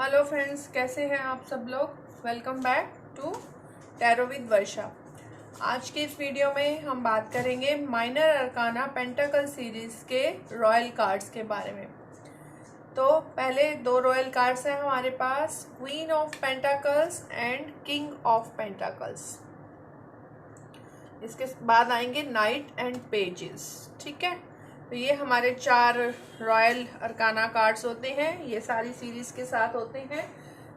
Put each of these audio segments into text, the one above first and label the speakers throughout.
Speaker 1: Hello friends, कैसे हैं आप सब लोग। Welcome back to tarot with Varsha. आज के इस वीडियो में हम बात करेंगे माइनर अरकाना पेंटाकल सीरीज के रॉयल कार्ड्स के बारे में। तो पहले दो रॉयल कार्ड्स हैं हमारे पास, queen of pentacles and king of pentacles. इसके बाद आएंगे नाइट एंड पेजेस। ठीक है, तो ये हमारे 4 रॉयल अरकाना कार्ड्स होते हैं। ये सारी सीरीज के साथ होते हैं।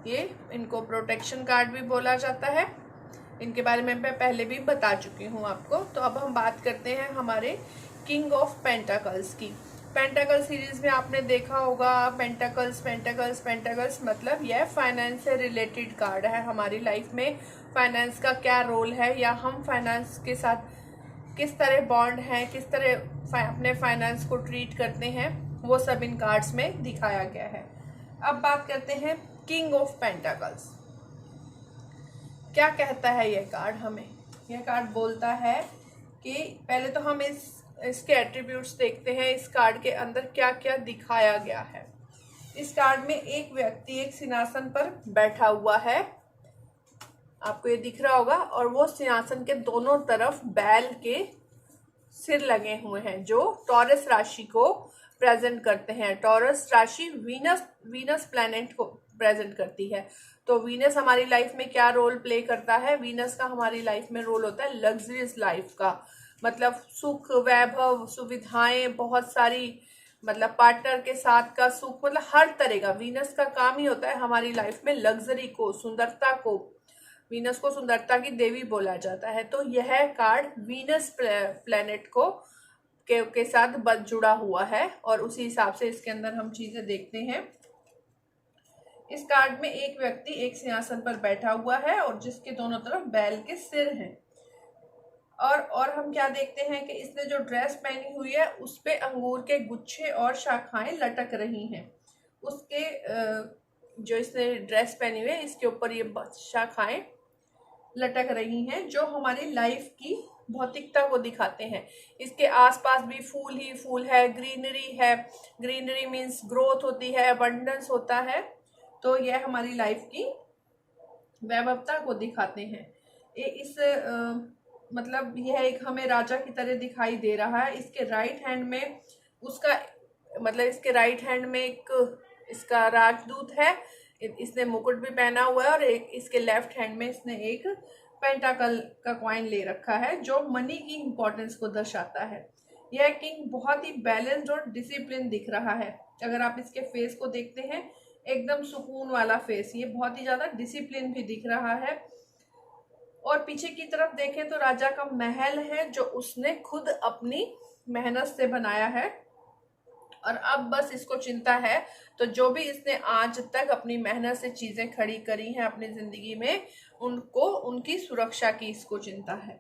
Speaker 1: ये इनको प्रोटेक्शन कार्ड भी बोला जाता है। इनके बारे में मैं पहले भी बता चुकी हूँ आपको। तो अब हम बात करते हैं हमारे किंग ऑफ पेंटाकल्स की। पेंटाकल सीरीज में आपने देखा होगा पेंटाकल्स पेंटाकल्स पेंटाकल्स, मतलब यह फाइनेंस से रिलेटेड कार्ड है। हमारी लाइफ में फाइनेंस का क्या रोल है, या हम फाइनेंस के साथ किस तरह बॉन्ड है, किस तरह अपने फाइनेंस को ट्रीट करते हैं, वो सब इन कार्ड्स में दिखाया गया है। अब बात करते हैं किंग ऑफ पेंटाकल्स। क्या कहता है यह कार्ड हमें। यह कार्ड बोलता है कि पहले तो हम इसके एट्रीब्यूट्स देखते हैं। इस कार्ड के अंदर क्या क्या दिखाया गया है। इस कार्ड में एक व्यक्ति एक सिंहासन पर बैठा हुआ है, आपको ये दिख रहा होगा, और वो सिंहासन के दोनों तरफ बैल के सिर लगे हुए हैं जो टॉरस राशि को प्रेजेंट करते हैं। टॉरस राशि वीनस प्लैनेट को प्रेजेंट करती है। तो वीनस हमारी लाइफ में क्या रोल प्ले करता है। वीनस का हमारी लाइफ में रोल होता है लग्जरियस लाइफ का, मतलब सुख, वैभव, सुविधाएं बहुत सारी, मतलब पार्टनर के साथ का सुख, मतलब हर तरह का। वीनस का काम ही होता है हमारी लाइफ में लग्जरी को, सुंदरता को। वीनस को सुंदरता की देवी बोला जाता है। तो यह कार्ड वीनस प्लेनेट को के साथ जुड़ा हुआ है, और उसी हिसाब से इसके अंदर हम चीजें देखते हैं। इस कार्ड में एक व्यक्ति एक सिंहासन पर बैठा हुआ है और जिसके दोनों तरफ बैल के सिर हैं। और हम क्या देखते हैं कि इसने जो ड्रेस पहनी हुई है उस पे अंगूर के गुच्छे और शाखाएं लटक रही हैं। उसके जो इसने ड्रेस पहनी हुई है इसके ऊपर ये शाखाएं लटक रही हैं जो हमारी लाइफ की भौतिकता को दिखाते हैं। इसके आसपास भी फूल ही फूल है, ग्रीनरी है। ग्रीनरी मीन्स ग्रोथ होती है, अबंडेंस होता है। तो यह हमारी लाइफ की वैभवता को दिखाते हैं। मतलब यह एक हमें राजा की तरह दिखाई दे रहा है। इसके राइट हैंड में उसका, मतलब इसके राइट हैंड में एक इसका राजदूत है। इसने मुकुट भी पहना हुआ है, और एक इसके लेफ्ट हैंड में इसने एक पेंटाकल का कॉइन ले रखा है जो मनी की इंपॉर्टेंस को दर्शाता है। यह किंग बहुत ही बैलेंस्ड और डिसिप्लिन दिख रहा है। अगर आप इसके फेस को देखते हैं, एकदम सुकून वाला फेस, ये बहुत ही ज्यादा डिसिप्लिन भी दिख रहा है। और पीछे की तरफ देखें तो राजा का महल है जो उसने खुद अपनी मेहनत से बनाया है, और अब बस इसको चिंता है। तो जो भी इसने आज तक अपनी मेहनत से चीजें खड़ी करी हैं अपनी जिंदगी में, उनको उनकी सुरक्षा की इसको चिंता है।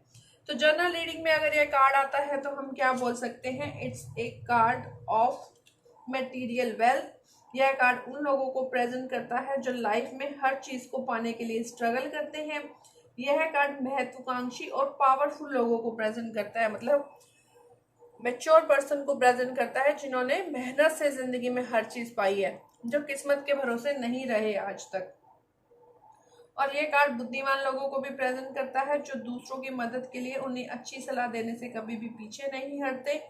Speaker 1: तो जनरल रीडिंग में अगर ये कार्ड आता है तो हम क्या बोल सकते हैं, it's a card of material wealth. यह कार्ड उन लोगों को प्रेजेंट करता है जो लाइफ में हर चीज को पाने के लिए स्ट्रगल करते हैं। यह कार्ड महत्वाकांक्षी और पावरफुल लोगों को प्रेजेंट करता है, मतलब मैच्योर पर्सन को प्रेजेंट करता है जिन्होंने मेहनत से जिंदगी में हर चीज पाई है, जो किस्मत के भरोसे नहीं रहे आज तक। और ये कार्ड बुद्धिमान लोगों को भी प्रेजेंट करता है जो दूसरों की मदद के लिए उन्हें अच्छी सलाह देने से कभी भी पीछे नहीं हटते।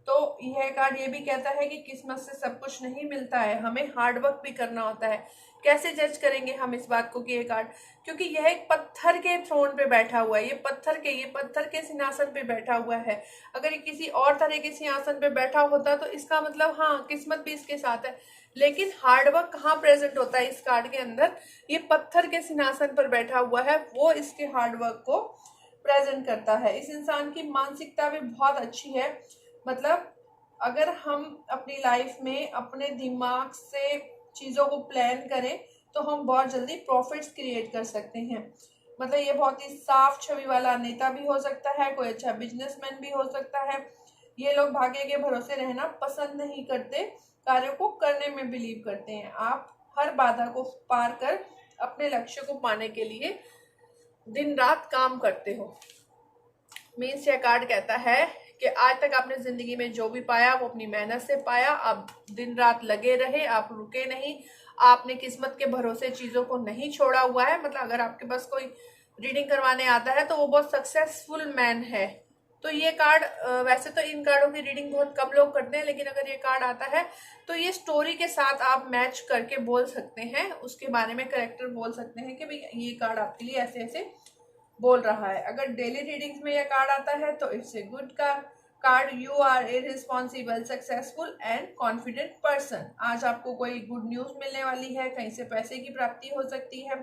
Speaker 1: तो यह कार्ड ये भी कहता है कि किस्मत से सब कुछ नहीं मिलता है, हमें हार्ड वर्क भी करना होता है। कैसे जज करेंगे हम इस बात को कि ये कार्ड, क्योंकि यह एक पत्थर के थ्रोन पे बैठा हुआ है, ये पत्थर के सिंहासन पे बैठा हुआ है। अगर ये किसी और तरह के सिंहासन पे बैठा होता तो इसका मतलब हाँ, किस्मत भी इसके साथ है। लेकिन हार्डवर्क कहाँ प्रेजेंट होता है इस कार्ड के अंदर, ये पत्थर के सिंहासन पर बैठा हुआ है, वो इसके हार्डवर्क को प्रेजेंट करता है। इस इंसान की मानसिकता भी बहुत अच्छी है। मतलब अगर हम अपनी लाइफ में अपने दिमाग से चीजों को प्लान करें तो हम बहुत जल्दी प्रॉफिट्स क्रिएट कर सकते हैं। मतलब ये बहुत ही साफ छवि वाला नेता भी हो सकता है, कोई अच्छा बिजनेसमैन भी हो सकता है। ये लोग भाग्य के भरोसे रहना पसंद नहीं करते, कार्यों को करने में बिलीव करते हैं। आप हर बाधा को पार कर अपने लक्ष्य को पाने के लिए दिन रात काम करते हो। मीन्स यह कार्ड कहता है कि आज तक आपने जिंदगी में जो भी पाया वो अपनी मेहनत से पाया। आप दिन रात लगे रहे, आप रुके नहीं, आपने किस्मत के भरोसे चीज़ों को नहीं छोड़ा हुआ है। मतलब अगर आपके पास कोई रीडिंग करवाने आता है तो वो बहुत सक्सेसफुल मैन है। तो ये कार्ड वैसे तो इन कार्डों की रीडिंग बहुत कम लोग करते हैं, लेकिन अगर ये कार्ड आता है तो ये स्टोरी के साथ आप मैच करके बोल सकते हैं, उसके बारे में करेक्टर बोल सकते हैं कि भाई ये कार्ड आपके लिए ऐसे ऐसे बोल रहा है। अगर डेली रीडिंग्स में यह कार्ड आता है तो it's a good card. You are a responsible, successful and confident person. आज आपको कोई गुड न्यूज मिलने वाली है, कहीं से पैसे की प्राप्ति हो सकती है,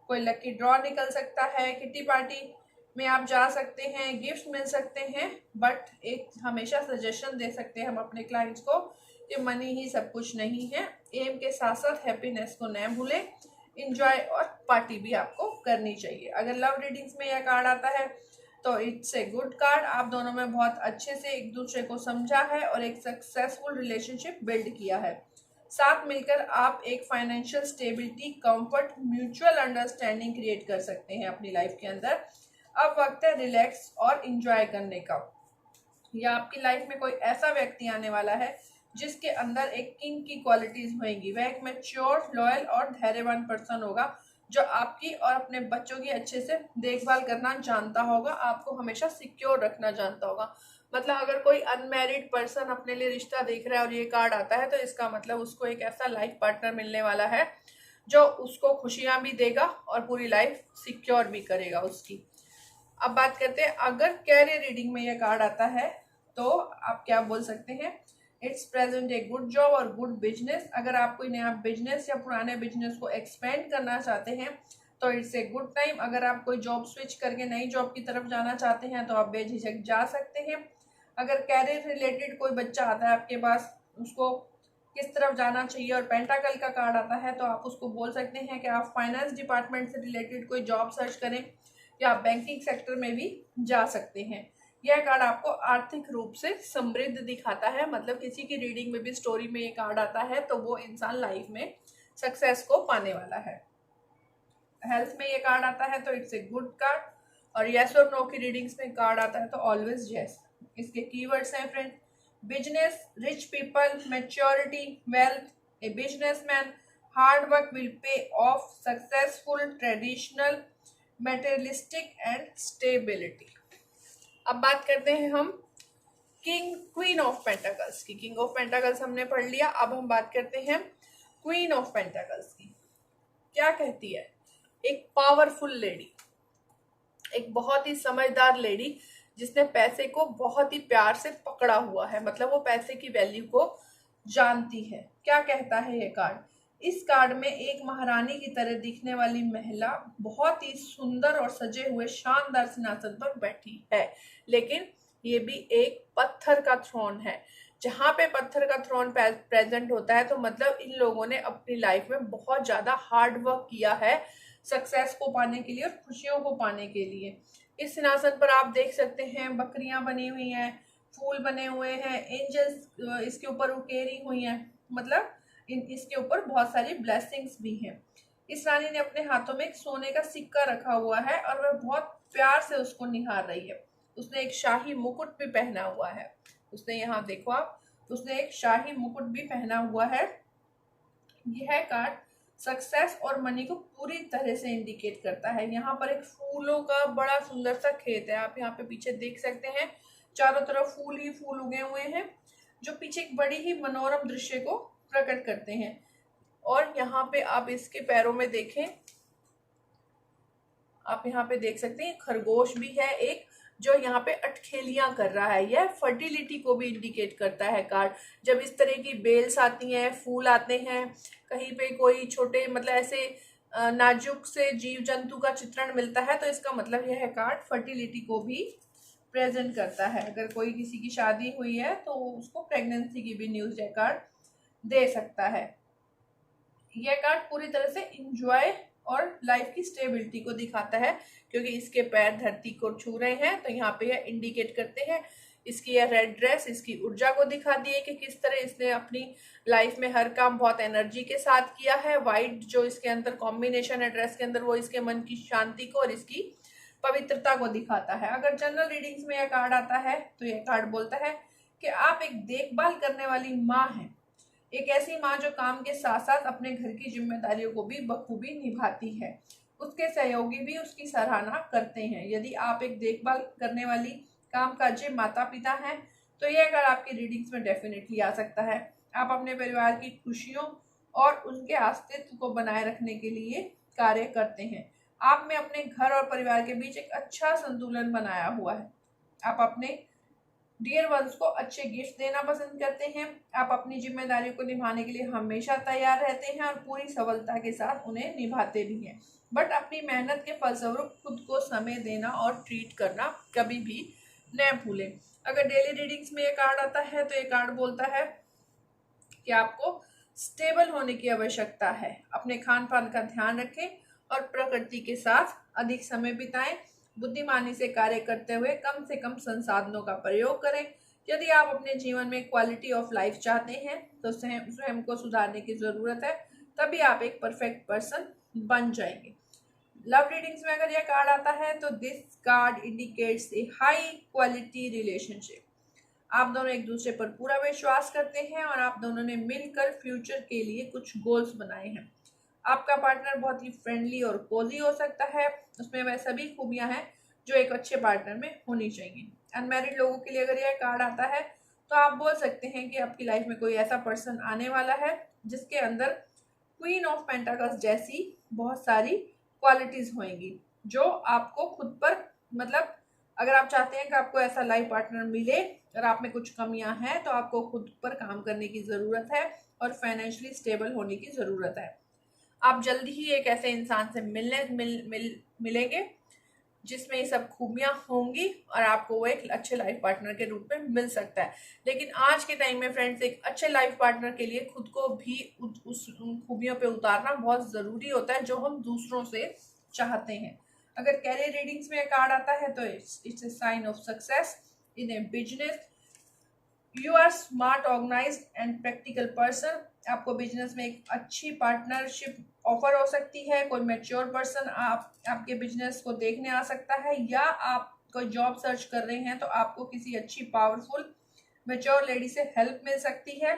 Speaker 1: कोई लकी ड्रॉ निकल सकता है, किटी पार्टी में आप जा सकते हैं, गिफ्ट मिल सकते हैं। बट एक हमेशा सजेशन दे सकते हैं हम अपने क्लाइंट्स को कि मनी ही सब कुछ नहीं है। एम के साथ साथ हैप्पीनेस को न भूलें, इंजॉय और पार्टी भी आपको करनी चाहिए। अगर लव रीडिंग्स में यह कार्ड आता है तो इट्स ए गुड कार्ड। आप दोनों में बहुत अच्छे से एक दूसरे को समझा है और एक सक्सेसफुल रिलेशनशिप बिल्ड किया है। साथ मिलकर आप एक financial stability, comfort, mutual understanding create कर सकते हैं अपनी लाइफ के अंदर। अब वक्त है रिलैक्स और इंजॉय करने का। या आपकी लाइफ में कोई ऐसा व्यक्ति आने वाला है जिसके अंदर एक किंग की क्वालिटीज होंगी। वह एक मैच्योर, लॉयल और धैर्यवान पर्सन होगा जो आपकी और अपने बच्चों की अच्छे से देखभाल करना जानता होगा, आपको हमेशा सिक्योर रखना जानता होगा। मतलब अगर कोई अनमैरिड पर्सन अपने लिए रिश्ता देख रहा है और ये कार्ड आता है तो इसका मतलब उसको एक ऐसा लाइफ पार्टनर मिलने वाला है जो उसको खुशियां भी देगा और पूरी लाइफ सिक्योर भी करेगा उसकी। अब बात करते हैं, अगर कैरियर रीडिंग में यह कार्ड आता है तो आप क्या बोल सकते हैं। It's present a good job और गुड बिजनेस। अगर आप कोई नया बिजनेस या पुराने बिजनेस को एक्सपेंड करना चाहते हैं तो इट्स ए गुड टाइम। अगर आप कोई जॉब स्विच करके नई जॉब की तरफ जाना चाहते हैं तो आप बेझिझक जा सकते हैं। अगर कैरियर रिलेटेड कोई बच्चा आता है आपके पास, उसको किस तरफ जाना चाहिए और पेंटाकल का कार्ड आता है तो आप उसको बोल सकते हैं कि आप फाइनेंस डिपार्टमेंट से रिलेटेड कोई जॉब सर्च करें या आप बैंकिंग सेक्टर में भी जा सकते हैं। यह कार्ड आपको आर्थिक रूप से समृद्ध दिखाता है। मतलब किसी की रीडिंग में भी, स्टोरी में ये कार्ड आता है तो वो इंसान लाइफ में सक्सेस को पाने वाला है। हेल्थ में ये कार्ड आता है तो इट्स ए गुड कार्ड। और यस और नो की रीडिंग्स में कार्ड आता है तो ऑलवेज यस। इसके कीवर्ड्स हैं friend, business, rich people, maturity, wealth, a businessman, hard work will pay of, successful, traditional, materialistic and stability. अब बात करते हैं हम क्वीन ऑफ पेंटाकल्स की। किंग ऑफ पेंटाकल्स हमने पढ़ लिया, अब हम बात करते हैं क्वीन ऑफ पेंटाकल्स की। क्या कहती है, एक पावरफुल लेडी, एक बहुत ही समझदार लेडी जिसने पैसे को बहुत ही प्यार से पकड़ा हुआ है। मतलब वो पैसे की वैल्यू को जानती है। क्या कहता है ये कार्ड, इस कार्ड में एक महारानी की तरह दिखने वाली महिला बहुत ही सुंदर और सजे हुए शानदार सिंहासन पर बैठी है, लेकिन ये भी एक पत्थर का थ्रोन है। जहाँ पे पत्थर का थ्रोन प्रेजेंट होता है तो मतलब इन लोगों ने अपनी लाइफ में बहुत ज्यादा हार्ड वर्क किया है सक्सेस को पाने के लिए और खुशियों को पाने के लिए। इस सिंहासन पर आप देख सकते हैं बकरियां बनी हुई हैं, फूल बने हुए हैं, एंजल्स इसके ऊपर उकेरी हुई हैं। मतलब इसके ऊपर बहुत सारी ब्लेसिंग्स भी हैं। इस रानी ने अपने हाथों में एक सोने का सिक्का रखा हुआ है और वह बहुत प्यार से उसको निहार रही है। उसने एक शाही मुकुट भी पहना हुआ है। उसने, यहाँ देखो आप, उसने एक शाही मुकुट भी पहना हुआ है। यह कार्ड सक्सेस और मनी को पूरी तरह से इंडिकेट करता है। यहाँ पर एक फूलों का बड़ा सुंदर सा खेत है, आप यहाँ पे पीछे देख सकते हैं, चारों तरफ फूल ही फूल उगे हुए हैं जो पीछे एक बड़ी ही मनोरम दृश्य को प्रकट करते हैं। और यहाँ पे आप इसके पैरों में देखें, आप यहाँ पे देख सकते हैं खरगोश भी है एक जो यहाँ पे अटखेलियां कर रहा है। यह फर्टिलिटी को भी इंडिकेट करता है कार्ड। जब इस तरह की बेल्स आती हैं, फूल आते हैं, कहीं पे कोई छोटे मतलब ऐसे नाजुक से जीव जंतु का चित्रण मिलता है तो इसका मतलब यह कार्ड फर्टिलिटी को भी प्रेजेंट करता है। अगर कोई किसी की शादी हुई है तो उसको प्रेगनेंसी की भी न्यूज यह कार्ड दे सकता है। यह कार्ड पूरी तरह से इंजॉय और लाइफ की स्टेबिलिटी को दिखाता है क्योंकि इसके पैर धरती को छू रहे हैं तो यहाँ पे यह इंडिकेट करते हैं। इसकी यह रेड ड्रेस इसकी ऊर्जा को दिखाती है कि किस तरह इसने अपनी लाइफ में हर काम बहुत एनर्जी के साथ किया है। वाइट जो इसके अंदर कॉम्बिनेशन है ड्रेस के अंदर वो इसके मन की शांति को और इसकी पवित्रता को दिखाता है। अगर जनरल रीडिंग्स में यह कार्ड आता है तो यह कार्ड बोलता है कि आप एक देखभाल करने वाली माँ हैं। एक ऐसी माँ जो काम के साथ साथ अपने घर की जिम्मेदारियों को भी बखूबी निभाती है। उसके सहयोगी भी उसकी सराहना करते हैं। यदि आप एक देखभाल करने वाली कामकाजी माता पिता हैं तो यह अगर आपकी रीडिंग्स में डेफिनेटली आ सकता है। आप अपने परिवार की खुशियों और उनके अस्तित्व को बनाए रखने के लिए कार्य करते हैं। आप में अपने घर और परिवार के बीच एक अच्छा संतुलन बनाया हुआ है। आप अपने डियर वंस को अच्छे गिफ्ट देना पसंद करते हैं। आप अपनी जिम्मेदारियों को निभाने के लिए हमेशा तैयार रहते हैं और पूरी सफलता के साथ उन्हें निभाते भी हैं। बट अपनी मेहनत के फलस्वरूप खुद को समय देना और ट्रीट करना कभी भी न भूलें। अगर डेली रीडिंग्स में ये कार्ड आता है तो ये कार्ड बोलता है कि आपको स्टेबल होने की आवश्यकता है। अपने खान पान का ध्यान रखें और प्रकृति के साथ अधिक समय बिताएं। बुद्धिमानी से कार्य करते हुए कम से कम संसाधनों का प्रयोग करें। यदि आप अपने जीवन में क्वालिटी ऑफ लाइफ चाहते हैं तो स्वयं को सुधारने की जरूरत है, तभी आप एक परफेक्ट पर्सन बन जाएंगे। लव रीडिंग्स में अगर यह कार्ड आता है तो this card indicates a high quality relationship. आप दोनों एक दूसरे पर पूरा विश्वास करते हैं और आप दोनों ने मिलकर फ्यूचर के लिए कुछ गोल्स बनाए हैं। आपका पार्टनर बहुत ही फ्रेंडली और कोजी हो सकता है। उसमें वह सभी खूबियां हैं जो एक अच्छे पार्टनर में होनी चाहिए। अनमैरिड लोगों के लिए अगर यह कार्ड आता है तो आप बोल सकते हैं कि आपकी लाइफ में कोई ऐसा पर्सन आने वाला है जिसके अंदर क्वीन ऑफ पेंटाकल्स जैसी बहुत सारी क्वालिटीज होंगी जो आपको खुद पर, मतलब अगर आप चाहते हैं कि आपको ऐसा लाइफ पार्टनर मिले और आप में कुछ कमियां हैं तो आपको खुद पर काम करने की ज़रूरत है और फाइनेंशियली स्टेबल होने की ज़रूरत है। आप जल्दी ही एक ऐसे इंसान से मिलेंगे जिसमें ये सब खूबियां होंगी और आपको वो एक अच्छे लाइफ पार्टनर के रूप में मिल सकता है। लेकिन आज के टाइम में फ्रेंड्स, एक अच्छे लाइफ पार्टनर के लिए खुद को भी उन खूबियों पे उतारना बहुत ज़रूरी होता है जो हम दूसरों से चाहते हैं। अगर कैरियर रीडिंग्स में कार्ड आता है तो it's a sign of success in a business. You are smart, organised and practical person. आपको बिजनेस में एक अच्छी पार्टनरशिप ऑफर हो सकती है। कोई मैच्योर पर्सन आपके बिजनेस को देखने आ सकता है, या आप कोई जॉब सर्च कर रहे हैं तो आपको किसी अच्छी पावरफुल मैच्योर लेडी से हेल्प मिल सकती है,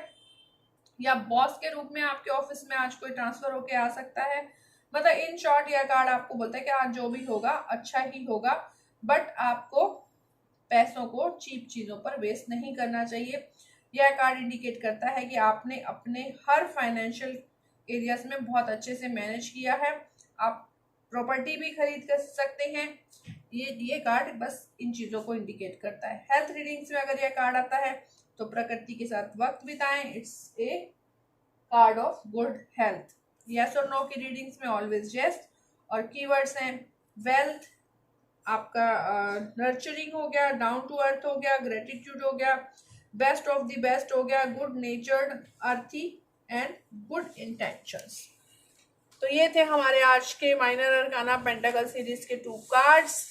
Speaker 1: या बॉस के रूप में आपके ऑफिस में आज कोई ट्रांसफर होके आ सकता है। मतलब इन शॉर्ट यह कार्ड आपको बोलता है कि आज जो भी होगा अच्छा ही होगा, बट आपको पैसों को चीप चीज़ों पर वेस्ट नहीं करना चाहिए। यह कार्ड इंडिकेट करता है कि आपने अपने हर फाइनेंशियल एरियाज में बहुत अच्छे से मैनेज किया है। आप प्रॉपर्टी भी खरीद कर सकते हैं। ये कार्ड बस इन चीज़ों को इंडिकेट करता है। हेल्थ रीडिंग्स में अगर यह कार्ड आता है तो प्रकृति के साथ वक्त बिताएं। It's a card of good health. Yes और नो की रीडिंग्स में ऑलवेज यस, और कीवर्ड्स हैं वेल्थ, आपका नर्चरिंग हो गया, डाउन टू अर्थ हो गया, ग्रेटिट्यूड हो गया, बेस्ट ऑफ द बेस्ट हो गया, गुड नेचर्ड, अर्थी एंड गुड इंटेंशंस। तो ये थे हमारे आज के माइनर अरकाना पेंटाकल सीरीज के 2 कार्ड्स।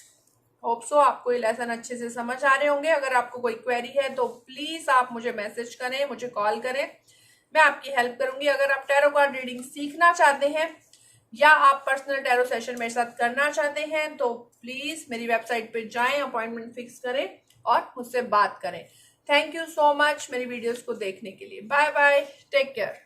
Speaker 1: होप सो आपको ये लेसन अच्छे से समझ आ रहे होंगे। अगर आपको कोई क्वेरी है तो प्लीज आप मुझे मैसेज करें, मुझे कॉल करें, मैं आपकी हेल्प करूंगी। अगर आप टैरो कार्ड रीडिंग सीखना चाहते हैं या आप पर्सनल टैरो सेशन मेरे साथ करना चाहते हैं तो प्लीज मेरी वेबसाइट पे जाएं, अपॉइंटमेंट फिक्स करें और मुझसे बात करें। थैंक यू सो मच मेरी वीडियोस को देखने के लिए। Bye bye, take care.